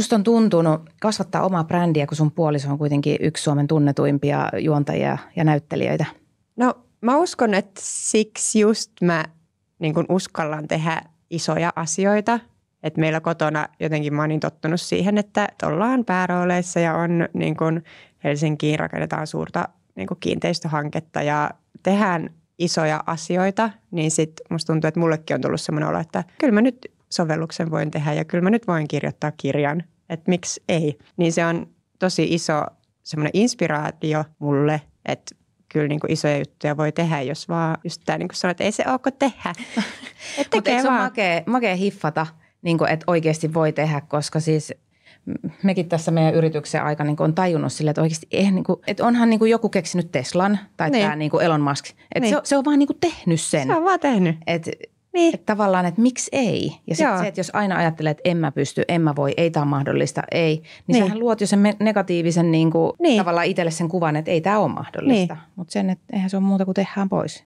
susta on tuntunut kasvattaa omaa brändiä, kun sun puoliso on kuitenkin yksi Suomen tunnetuimpia juontajia ja näyttelijöitä? No mä uskon, että siksi just mä niin kun uskallan tehdä isoja asioita. Että meillä kotona jotenkin mä oon niin tottunut siihen, että ollaan päärooleissa ja on niin kun Helsinkiin rakennetaan suurta niin kun kiinteistöhanketta ja tehdään isoja asioita. Niin sit musta tuntuu, että mullekin on tullut semmoinen olo, että kyllä mä nyt sovelluksen voin tehdä ja kyllä mä nyt voin kirjoittaa kirjan. Että miksi ei. Niin se on tosi iso semmoinen inspiraatio mulle, että kyllä niin kuin isoja juttuja voi tehdä, jos vaan just tämä niin kuin sanoit, että ei se ole tehdä. Mutta eikö se ole makea hiffata, niin kuin, että oikeasti voi tehdä, koska siis mekin tässä meidän yrityksen aikana niin on tajunnut sille, että oikeasti niin kuin, että onhan niin kuin joku keksinyt Teslan tai tämä niin kuin Elon Musk. Että se on vaan niin kuin tehnyt sen. Se on vaan tehnyt. Että tavallaan, että miksi ei? Ja sitten se, että jos aina ajattelee, että en mä pysty, en mä voi, ei tämä ole mahdollista, ei. Niin sähän luot jo sen negatiivisen tavallaan itselle sen kuvan, että ei tämä ole mahdollista. Mutta sen, että eihän se ole muuta kuin tehdään pois.